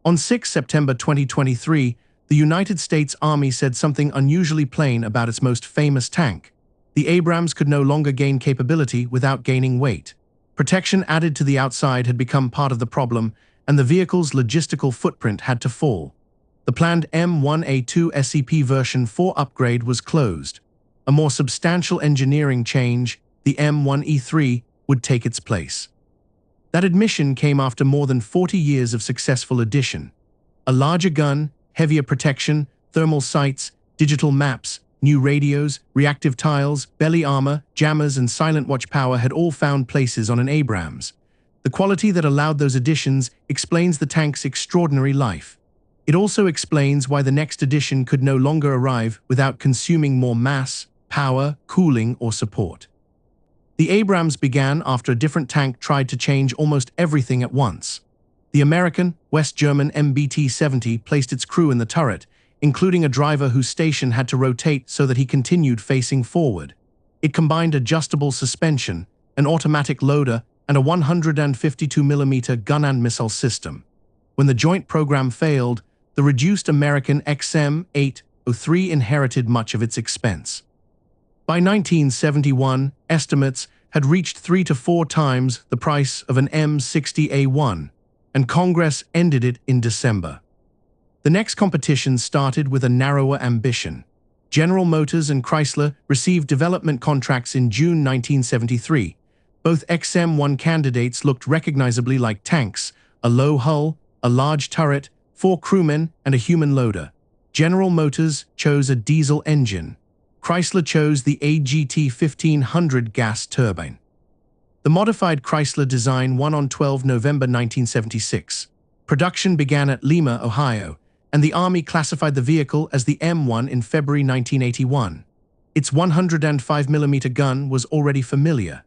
On 6 September 2023, the United States Army said something unusually plain about its most famous tank. The Abrams could no longer gain capability without gaining weight. Protection added to the outside had become part of the problem, and the vehicle's logistical footprint had to fall. The planned M1A2 SEP version 4 upgrade was closed. A more substantial engineering change, the M1E3, would take its place. That admission came after more than 40 years of successful addition. A larger gun, heavier protection, thermal sights, digital maps, new radios, reactive tiles, belly armor, jammers, and silent watch power had all found places on an Abrams. The quality that allowed those additions explains the tank's extraordinary life. It also explains why the next edition could no longer arrive without consuming more mass, power, cooling, or support. The Abrams began after a different tank tried to change almost everything at once. The American, West German MBT-70 placed its crew in the turret, including a driver whose station had to rotate so that he continued facing forward. It combined adjustable suspension, an automatic loader, and a 152mm gun and missile system. When the joint program failed, the reduced American XM-803 inherited much of its expense. By 1971, estimates had reached 3 to 4 times the price of an M60A1, and Congress ended it in December. The next competition started with a narrower ambition. General Motors and Chrysler received development contracts in June 1973. Both XM1 candidates looked recognizably like tanks, a low hull, a large turret, 4 crewmen, and a human loader. General Motors chose a diesel engine. Chrysler chose the AGT 1500 gas turbine. The modified Chrysler design won on 12 November 1976. Production began at Lima, Ohio, and the Army classified the vehicle as the M1 in February 1981. Its 105mm gun was already familiar.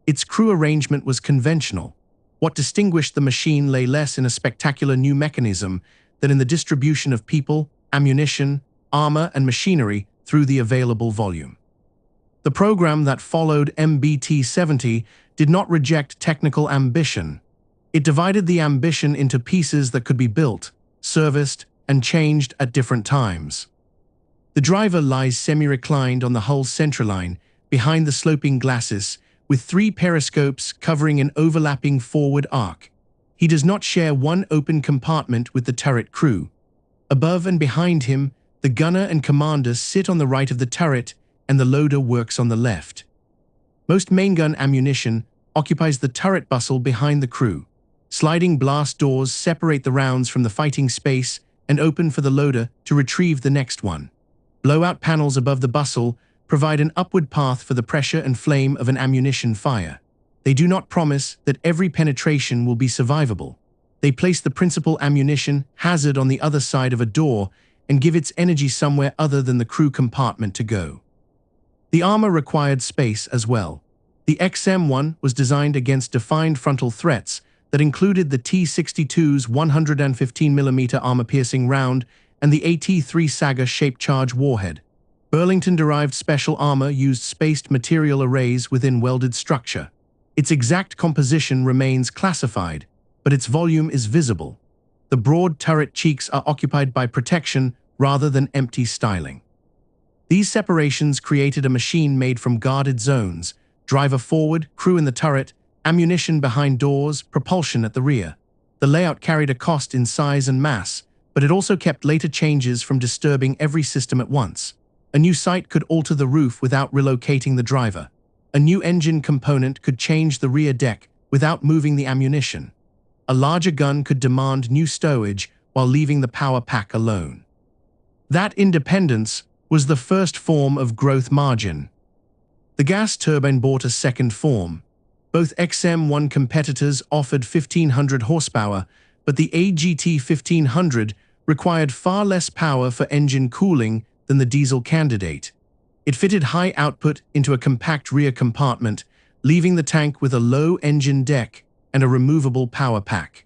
Its crew arrangement was conventional. What distinguished the machine lay less in a spectacular new mechanism than in the distribution of people, ammunition, armor, and machinery through the available volume. The program that followed MBT-70 did not reject technical ambition. It divided the ambition into pieces that could be built, serviced, and changed at different times. The driver lies semi-reclined on the hull's centerline, behind the sloping glacis, with 3 periscopes covering an overlapping forward arc. He does not share one open compartment with the turret crew. Above and behind him, the gunner and commander sit on the right of the turret, and the loader works on the left. Most main gun ammunition occupies the turret bustle behind the crew. Sliding blast doors separate the rounds from the fighting space and open for the loader to retrieve the next one. Blowout panels above the bustle provide an upward path for the pressure and flame of an ammunition fire. They do not promise that every penetration will be survivable. They place the principal ammunition hazard on the other side of a door and give its energy somewhere other than the crew compartment to go. The armor required space as well. The XM1 was designed against defined frontal threats that included the T-62's 115mm armor-piercing round and the AT-3 Saga shaped charge warhead. Burlington-derived special armor used spaced material arrays within welded structure. Its exact composition remains classified, but its volume is visible. The broad turret cheeks are occupied by protection rather than empty styling. These separations created a machine made from guarded zones: driver forward, crew in the turret, ammunition behind doors, propulsion at the rear. The layout carried a cost in size and mass, but it also kept later changes from disturbing every system at once. A new sight could alter the roof without relocating the driver. A new engine component could change the rear deck without moving the ammunition. A larger gun could demand new stowage while leaving the power pack alone. That independence was the first form of growth margin. The gas turbine bought a second form. Both XM1 competitors offered 1500 horsepower, but the AGT 1500 required far less power for engine cooling than the diesel candidate. It fitted high output into a compact rear compartment, leaving the tank with a low engine deck and a removable power pack.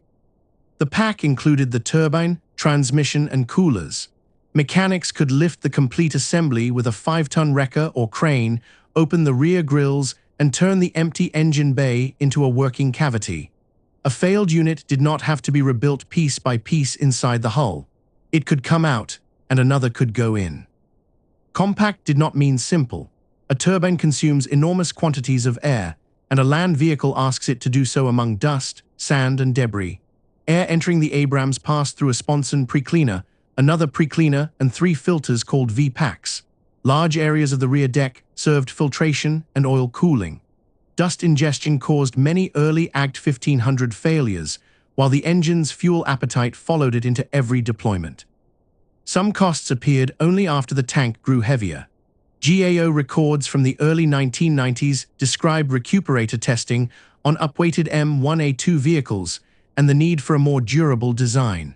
The pack included the turbine, transmission, and coolers. Mechanics could lift the complete assembly with a 5-ton wrecker or crane, open the rear grills, and turn the empty engine bay into a working cavity. A failed unit did not have to be rebuilt piece by piece inside the hull. It could come out, and another could go in. Compact did not mean simple. A turbine consumes enormous quantities of air, and a land vehicle asks it to do so among dust, sand, and debris. Air entering the Abrams passed through a sponson precleaner, another precleaner, and 3 filters called V-packs. Large areas of the rear deck served filtration and oil cooling. Dust ingestion caused many early AGT 1500 failures, while the engine's fuel appetite followed it into every deployment. Some costs appeared only after the tank grew heavier. GAO records from the early 1990s describe recuperator testing on upweighted M1A2 vehicles and the need for a more durable design.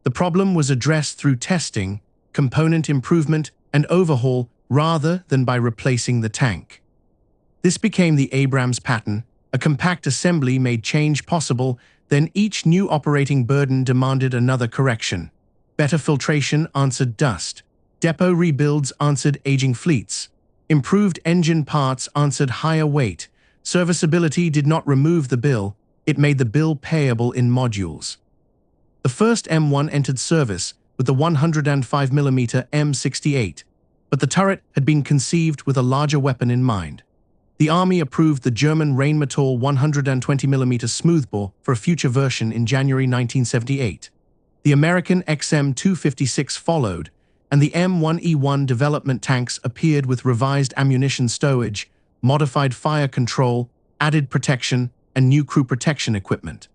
The problem was addressed through testing, component improvement, and overhaul rather than by replacing the tank. This became the Abrams pattern. A compact assembly made change possible, then each new operating burden demanded another correction. Better filtration answered dust. Depot rebuilds answered aging fleets. Improved engine parts answered higher weight. Serviceability did not remove the bill, it made the bill payable in modules. The first M1 entered service with the 105mm M68, but the turret had been conceived with a larger weapon in mind. The Army approved the German Rheinmetall 120mm smoothbore for a future version in January 1978. The American XM256 followed, and the M1E1 development tanks appeared with revised ammunition stowage, modified fire control, added protection, and new crew protection equipment.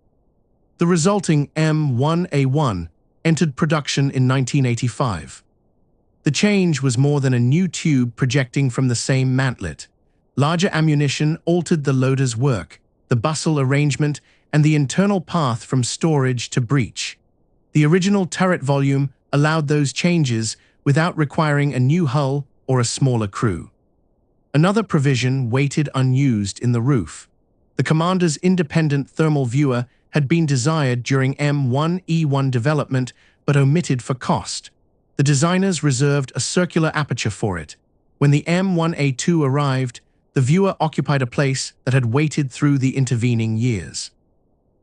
The resulting M1A1 entered production in 1985. The change was more than a new tube projecting from the same mantlet. Larger ammunition altered the loader's work, the bustle arrangement, and the internal path from storage to breech. The original turret volume allowed those changes without requiring a new hull or a smaller crew. Another provision waited unused in the roof. The commander's independent thermal viewer had been desired during M1E1 development but omitted for cost. The designers reserved a circular aperture for it. When the M1A2 arrived, the viewer occupied a place that had waited through the intervening years.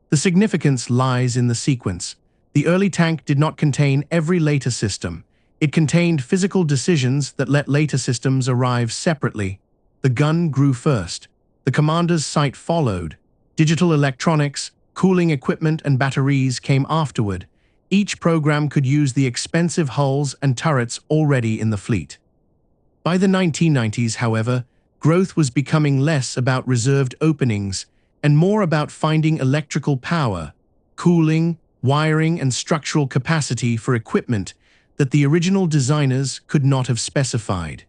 The significance lies in the sequence. The early tank did not contain every later system. It contained physical decisions that let later systems arrive separately. The gun grew first. The commander's sight followed. Digital electronics, cooling equipment, and batteries came afterward. Each program could use the expensive hulls and turrets already in the fleet. By the 1990s, however, growth was becoming less about reserved openings and more about finding electrical power, cooling, wiring, and structural capacity for equipment that the original designers could not have specified.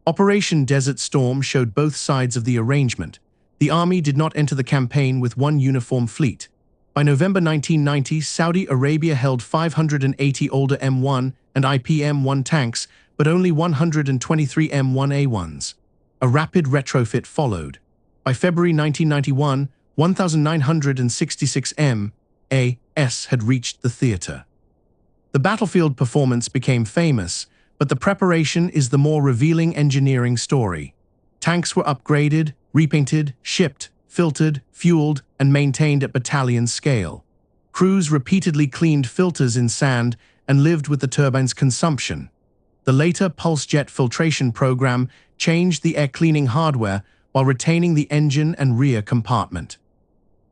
Operation Desert Storm showed both sides of the arrangement. The Army did not enter the campaign with one uniform fleet. By November 1990, Saudi Arabia held 580 older M1 and IPM-1 tanks, but only 123 M1A1s. A rapid retrofit followed. By February 1991, 1,966 M.A.S. had reached the theater. The battlefield performance became famous, but the preparation is the more revealing engineering story. Tanks were upgraded, repainted, shipped, filtered, fueled, and maintained at battalion scale. Crews repeatedly cleaned filters in sand and lived with the turbine's consumption. The later pulse jet filtration program changed the air cleaning hardware while retaining the engine and rear compartment.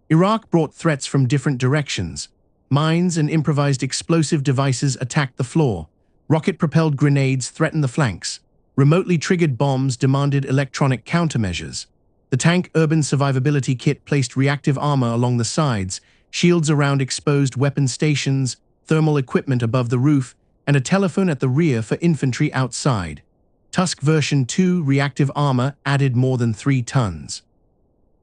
Iraq brought threats from different directions. Mines and improvised explosive devices attacked the floor. Rocket-propelled grenades threatened the flanks. Remotely triggered bombs demanded electronic countermeasures. The tank urban survivability kit placed reactive armour along the sides, shields around exposed weapon stations, thermal equipment above the roof, and a telephone at the rear for infantry outside. Tusk version 2 reactive armour added more than 3 tons.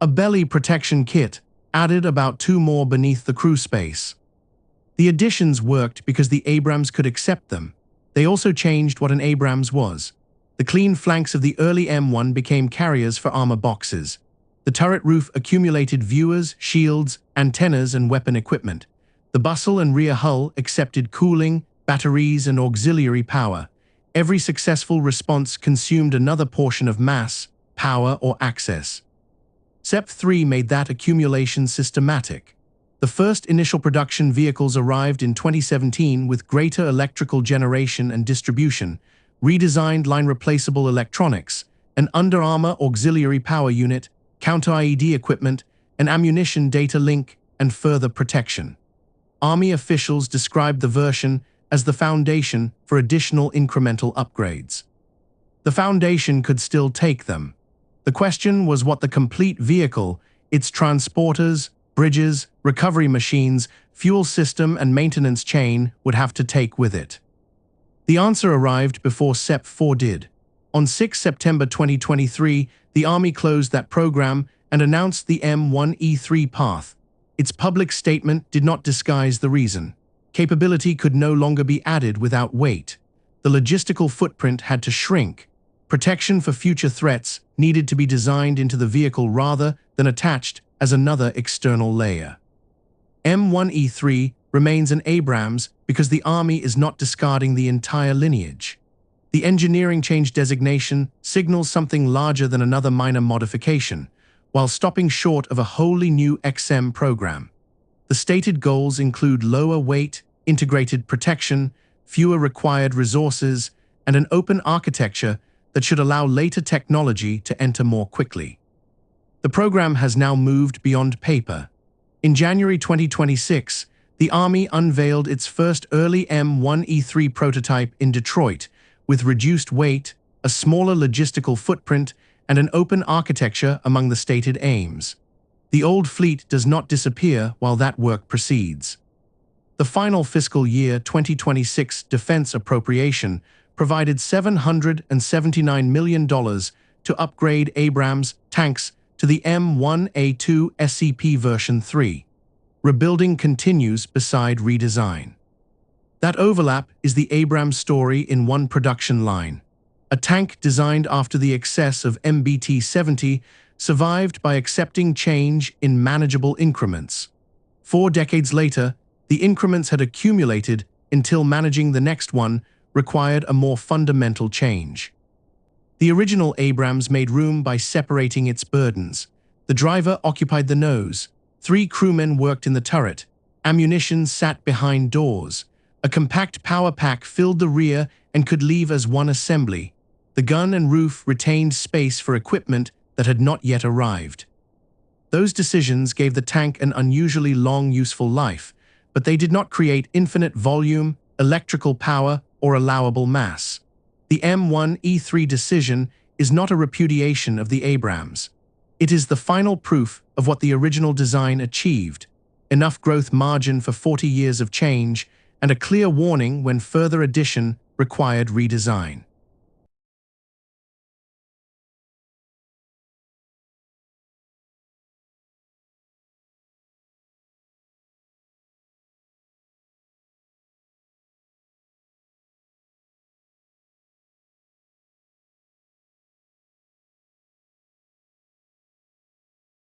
A belly protection kit added about 2 more beneath the crew space. The additions worked because the Abrams could accept them. They also changed what an Abrams was. The clean flanks of the early M1 became carriers for armor boxes. The turret roof accumulated viewers, shields, antennas, and weapon equipment. The bustle and rear hull accepted cooling, batteries, and auxiliary power. Every successful response consumed another portion of mass, power, or access. SEP-3 made that accumulation systematic. The first initial production vehicles arrived in 2017 with greater electrical generation and distribution, redesigned line-replaceable electronics, an under-armour auxiliary power unit, counter-IED equipment, an ammunition data link, and further protection. Army officials described the version as the foundation for additional incremental upgrades. The foundation could still take them. The question was what the complete vehicle, its transporters, bridges, recovery machines, fuel system, and maintenance chain would have to take with it. The answer arrived before SEP 4 did. On 6 September 2023, the Army closed that program and announced the M1 E3 path. Its public statement did not disguise the reason. Capability could no longer be added without weight. The logistical footprint had to shrink. Protection for future threats needed to be designed into the vehicle rather than attached as another external layer. M1 E3 remains an Abrams because the Army is not discarding the entire lineage. The engineering change designation signals something larger than another minor modification, while stopping short of a wholly new XM program. The stated goals include lower weight, integrated protection, fewer required resources, and an open architecture that should allow later technology to enter more quickly. The program has now moved beyond paper. In January 2026, the Army unveiled its first early M1 E3 prototype in Detroit, with reduced weight, a smaller logistical footprint, and an open architecture among the stated aims. The old fleet does not disappear while that work proceeds. The final fiscal year 2026 defense appropriation provided $779 million to upgrade Abrams tanks to the M1A2 SCP version 3. Rebuilding continues beside redesign. That overlap is the Abrams story in one production line. A tank designed after the excess of MBT-70 survived by accepting change in manageable increments. 4 decades later, the increments had accumulated until managing the next one required a more fundamental change. The original Abrams made room by separating its burdens. The driver occupied the nose, 3 crewmen worked in the turret, ammunition sat behind doors, a compact power pack filled the rear and could leave as one assembly. The gun and roof retained space for equipment that had not yet arrived. Those decisions gave the tank an unusually long useful life, but they did not create infinite volume, electrical power, or allowable mass. The M1 E3 decision is not a repudiation of the Abrams. It is the final proof of what the original design achieved, enough growth margin for 40 years of change, and a clear warning when further addition required redesign.